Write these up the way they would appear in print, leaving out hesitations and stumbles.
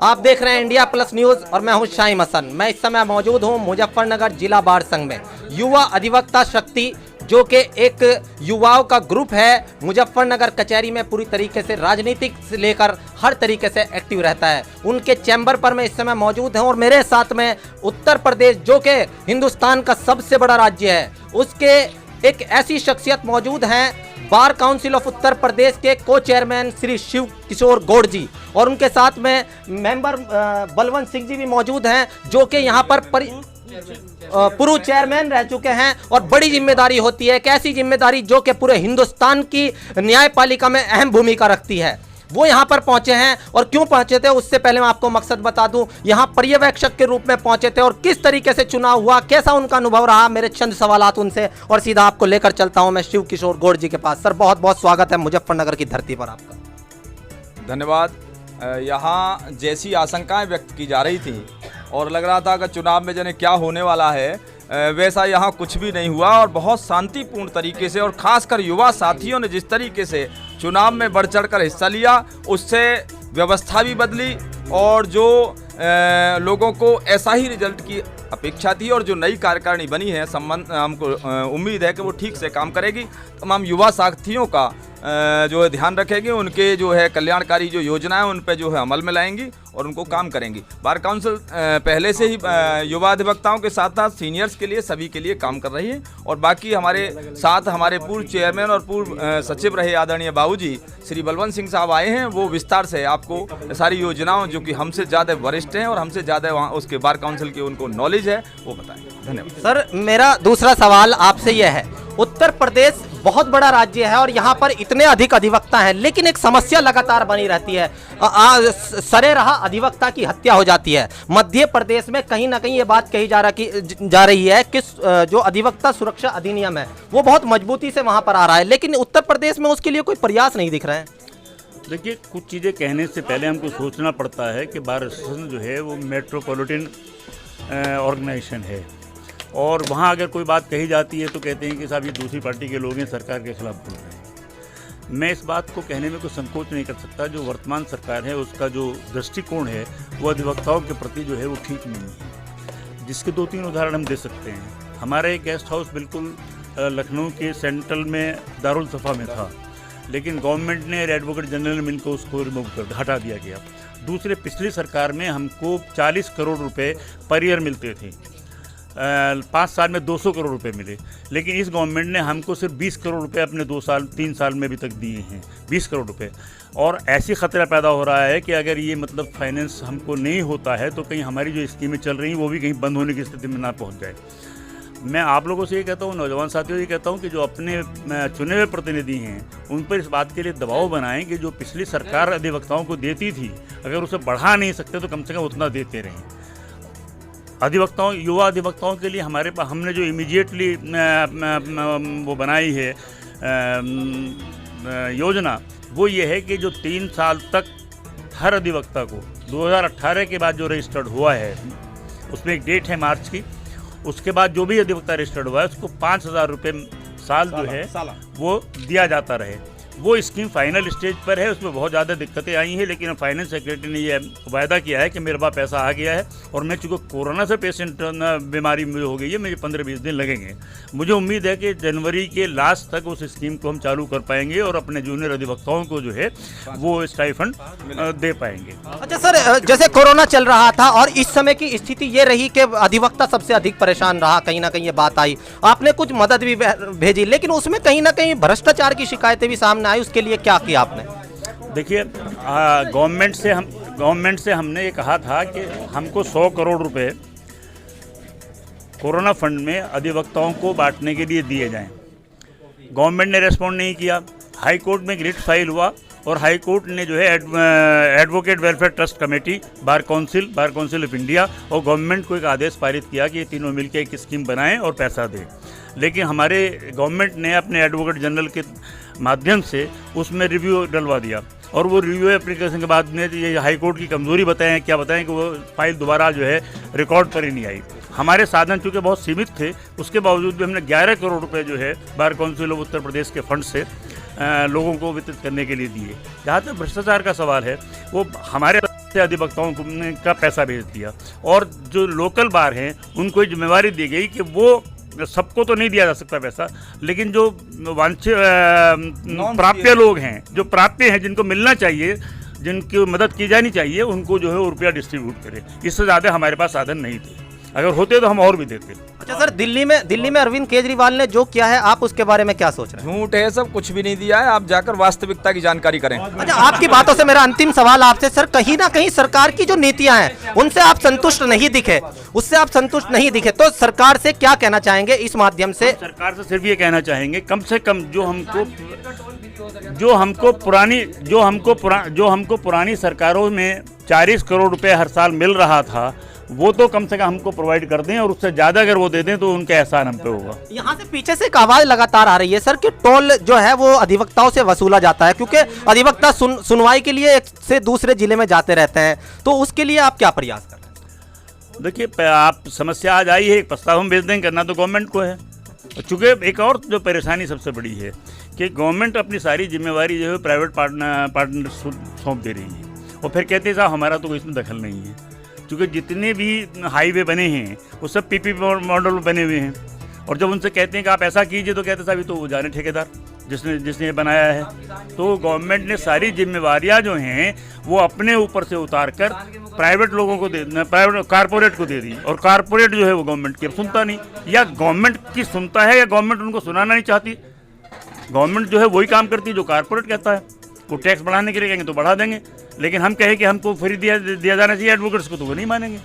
आप देख रहे हैं इंडिया प्लस न्यूज और मैं हूं शाहिम हसन। मैं इस समय मौजूद हूं मुजफ्फरनगर जिला बार संघ में। युवा अधिवक्ता शक्ति जो कि एक युवाओं का ग्रुप है, मुजफ्फरनगर कचहरी में पूरी तरीके से राजनीतिक से लेकर हर तरीके से एक्टिव रहता है। उनके चैम्बर पर मैं इस समय मौजूद हूं और मेरे साथ में उत्तर प्रदेश जो कि हिंदुस्तान का सबसे बड़ा राज्य है, उसके एक ऐसी शख्सियत मौजूद हैं, bar council of Uttar Pradesh के को चेयरमैन श्री शिव किशोर गौड़ जी, और उनके साथ में मेंबर बलवंत सिंह जी भी मौजूद हैं जो कि यहाँ पर पूर्व चेयरमैन रह चुके हैं। और बड़ी जिम्मेदारी होती है, एक ऐसी जिम्मेदारी जो कि पूरे हिंदुस्तान की न्यायपालिका में अहम भूमिका रखती है। वो यहाँ पर पहुंचे हैं और क्यों पहुंचे थे उससे पहले मैं आपको मकसद बता दूं। यहाँ पर्यवेक्षक के रूप में पहुंचे थे और किस तरीके से चुनाव हुआ, कैसा उनका अनुभव रहा, मेरे चंद सवालात उनसे और सीधा आपको लेकर चलता हूं मैं शिव किशोर गौड़ जी के पास। सर, बहुत बहुत स्वागत है मुजफ्फरनगर की धरती पर आपका। धन्यवाद। यहाँ जैसी आशंकाएं व्यक्त की जा रही थी और लग रहा था कि चुनाव में जने क्या होने वाला है, वैसा यहाँ कुछ भी नहीं हुआ और बहुत शांतिपूर्ण तरीके से, और खासकर युवा साथियों ने जिस तरीके से चुनाव में बढ़ चढ़कर हिस्सा लिया, उससे व्यवस्था भी बदली और जो लोगों को ऐसा ही रिजल्ट की अपेक्षा थी और जो नई कार्यकारिणी बनी है हमको उम्मीद है कि वो ठीक से काम करेगी। तमाम युवा साथियों का जो है ध्यान रखेंगे, उनके जो है कल्याणकारी जो योजनाएं उन पे जो है अमल में लाएंगी और उनको काम करेंगी। बार काउंसिल पहले से ही युवा अधिवक्ताओं के साथ साथ सीनियर्स के लिए सभी के लिए काम कर रही है और बाकी हमारे साथ हमारे पूर्व चेयरमैन और पूर्व सचिव रहे आदरणीय बाबूजी श्री बलवंत सिंह साहब आए हैं। वो विस्तार से आपको सारी योजनाओं जो कि हमसे ज़्यादा वरिष्ठ हैं और हमसे ज़्यादा वहाँ उसके बार काउंसिल की उनको नॉलेज है वो बताएं। धन्यवाद। सर, मेरा दूसरा सवाल आपसे यह है, उत्तर प्रदेश बहुत बड़ा राज्य है और यहाँ पर इतने अधिक अधिवक्ता हैं, लेकिन एक समस्या लगातार बनी रहती है, सरे रहा अधिवक्ता की हत्या हो जाती है। मध्य प्रदेश में कहीं ना कहीं ये बात कही जा रही है कि जो अधिवक्ता सुरक्षा अधिनियम है वो बहुत मजबूती से वहाँ पर आ रहा है, लेकिन उत्तर प्रदेश में उसके लिए कोई प्रयास नहीं दिख रहे हैं। देखिए, कुछ चीज़ें कहने से पहले हमको सोचना पड़ता है कि बार एसोसिएशन जो है वो मेट्रोपॉलिटन ऑर्गेनाइजेशन है और वहाँ अगर कोई बात कही जाती है तो कहते हैं कि साहब ये दूसरी पार्टी के लोग हैं, सरकार के खिलाफ बोल रहे हैं। मैं इस बात को कहने में कोई संकोच नहीं कर सकता। जो वर्तमान सरकार है उसका जो दृष्टिकोण है वो अधिवक्ताओं के प्रति जो है वो ठीक नहीं है, जिसके 2-3 उदाहरण हम दे सकते हैं। हमारा एक गेस्ट हाउस बिल्कुल लखनऊ के सेंट्रल में दारुल सफ़ा में था, लेकिन गवर्नमेंट ने एडवोकेट जनरल ने मिलकर उसको रिमूव कर हटा दिया गया। दूसरे, पिछली सरकार में हमको 40 करोड़ रुपए पर ईयर मिलते थे, 5 साल में 200 करोड़ रुपए मिले, लेकिन इस गवर्नमेंट ने हमको सिर्फ 20 करोड़ रुपए अपने 2-3 साल में अभी तक दिए हैं, 20 करोड़ रुपए। और ऐसी खतरा पैदा हो रहा है कि अगर ये मतलब फाइनेंस हमको नहीं होता है तो कहीं हमारी जो स्कीमें चल रही हैं वो भी कहीं बंद होने की स्थिति में ना पहुंच जाए। मैं आप लोगों से ये कहता हूँ, नौजवान साथियों से कहता हूँ कि जो अपने चुने हुए प्रतिनिधि हैं उन पर इस बात के लिए दबाव बनाएं कि जो पिछली सरकार अधिवक्ताओं को देती थी अगर उसे बढ़ा नहीं सकते तो कम से कम उतना देते रहें। अधिवक्ताओं, युवा अधिवक्ताओं के लिए हमारे पास हमने जो इमीडिएटली वो बनाई है योजना, वो ये है कि जो 3 साल तक हर अधिवक्ता को 2018 के बाद जो रजिस्टर्ड हुआ है उसमें एक डेट है मार्च की, उसके बाद जो भी अधिवक्ता रजिस्टर्ड हुआ है उसको 5,000 रुपये साल जो है वो दिया जाता रहे। वो स्कीम फाइनल स्टेज पर है, उसमें बहुत ज़्यादा दिक्कतें आई हैं, लेकिन फाइनेंस सेक्रेटरी ने ये वायदा किया है कि मेरे पास पैसा आ गया है और मैं चूँकि कोरोना से पेशेंट बीमारी मुझे हो गई है, मुझे 15-20 दिन लगेंगे। मुझे उम्मीद है कि जनवरी के लास्ट तक उस स्कीम को हम चालू कर पाएंगे और अपने जूनियर अधिवक्ताओं को जो है वो स्टाइफंड दे पाएंगे। अच्छा सर, जैसे कोरोना चल रहा था और इस समय की स्थिति ये रही कि अधिवक्ता सबसे अधिक परेशान रहा, कहीं ना कहीं ये बात आई, आपने कुछ मदद भी भेजी, लेकिन उसमें कहीं ना कहीं भ्रष्टाचार की शिकायतें भी सामने आई, उसके लिए क्या किया आपने? देखिए, गवर्नमेंट से हमने ये कहा था कि हमको 100 करोड़ रुपए कोरोना फंड में अधिवक्ताओं को बांटने के लिए दिए जाएं। गवर्नमेंट ने रेस्पॉन्ड नहीं किया। हाई कोर्ट में रिट फाइल हुआ और हाई कोर्ट ने जो है advocate welfare trust committee, bar council of India और गवर्नमेंट को एक आदेश पारित किया कि ये तीनों मिलकर एक स्कीम बनाएं और पैसा दें। लेकिन हमारे गवर्नमेंट ने अपने एडवोकेट जनरल के माध्यम से उसमें रिव्यू डलवा दिया और वो रिव्यू एप्लीकेशन के बाद में ये हाई कोर्ट की कमज़ोरी बताएं कि वो फाइल दोबारा जो है रिकॉर्ड पर ही नहीं आई। हमारे साधन चूँकि बहुत सीमित थे, उसके बावजूद भी हमने 11 करोड़ रुपए जो है bar council of Uttar Pradesh के फंड से लोगों को वितरित करने के लिए दिए। जहाँ तक भ्रष्टाचार का सवाल है, वो हमारे से अधिवक्ताओं का पैसा भेज दिया। और जो लोकल बार हैं उनको जिम्मेवारी दी गई कि वो सबको तो नहीं दिया जा सकता पैसा, लेकिन जो वांछित प्राप्य लोग हैं, जो प्राप्य हैं, जिनको मिलना चाहिए, जिनकी मदद की जानी चाहिए, उनको जो है वो रुपया डिस्ट्रीब्यूट करें। इससे ज़्यादा हमारे पास साधन नहीं थे, अगर होते तो हम और भी देते। अच्छा सर, दिल्ली में अरविंद केजरीवाल ने जो किया है, आप उसके बारे में क्या सोच रहे हैं? झूठ है सब, कुछ भी नहीं दिया है। आप जाकर वास्तविकता की जानकारी करें। अच्छा, आपकी बातों से मेरा अंतिम सवाल आपसे सर, कहीं ना कहीं सरकार की जो नीतियां हैं उनसे आप संतुष्ट नहीं दिखे, तो सरकार से क्या कहना चाहेंगे इस माध्यम से? सरकार से सिर्फ ये कहना चाहेंगे, कम से कम जो हमको पुरानी सरकारों में 40 करोड़ रुपए हर साल मिल रहा था, वो तो कम से कम हमको प्रोवाइड कर दें, और उससे ज़्यादा अगर वो दे दें तो उनका एहसान हम पे होगा। यहाँ से पीछे से एक आवाज़ लगातार आ रही है सर कि टोल जो है वो अधिवक्ताओं से वसूला जाता है, क्योंकि अधिवक्ता सुनवाई के लिए एक से दूसरे जिले में जाते रहते हैं, तो उसके लिए आप क्या प्रयास कर रहे हैं? देखिए, आप समस्या आज आई है, एक प्रस्ताव हम भेज देंगे, करना तो गवर्नमेंट को है। चूँकि एक और जो परेशानी सबसे बड़ी है कि गवर्नमेंट अपनी सारी जिम्मेवारी जो है प्राइवेट पार्टनर सौंप दे रही है, और फिर कहते हैं साहब हमारा तो इसमें दखल नहीं है। क्योंकि जितने भी हाईवे बने हैं वो सब पीपीपी मॉडल बने हुए हैं, और जब उनसे कहते हैं कि आप ऐसा कीजिए तो कहते साहब तो वो जाने ठेकेदार जिसने ये बनाया है। तो गवर्नमेंट ने सारी जिम्मेवारियां जो हैं वो अपने ऊपर से उतार कर प्राइवेट लोगों को प्राइवेट कारपोरेट को दे दी, और कारपोरेट जो है वो गवर्नमेंट की अब सुनता नहीं, या गवर्नमेंट की सुनता है या गवर्नमेंट उनको सुनाना नहीं चाहती। गवर्नमेंट जो है वही काम करती है जो कारपोरेट कहता है। वो टैक्स बढ़ाने के लिए कहेंगे तो बढ़ा देंगे, लेकिन हम कहें कि हमको फ्री दिया जाना चाहिए एडवोकेट्स को, तो वो नहीं मानेंगे।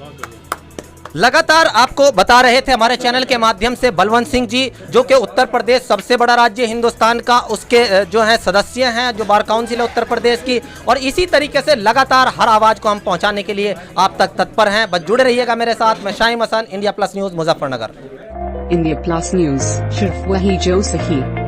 लगातार आपको बता रहे थे हमारे चैनल के माध्यम से बलवंत सिंह जी, जो कि उत्तर प्रदेश सबसे बड़ा राज्य हिंदुस्तान का, उसके जो है सदस्य हैं, जो बार काउंसिल है उत्तर प्रदेश की, और इसी तरीके से लगातार हर आवाज़ को हम पहुंचाने के लिए आप तक तत्पर हैं। बस जुड़े रहिएगा मेरे साथ। मैं Shahim Hasan, India Plus News, Muzaffarnagar. India Plus News, सिर्फ वही जो सही।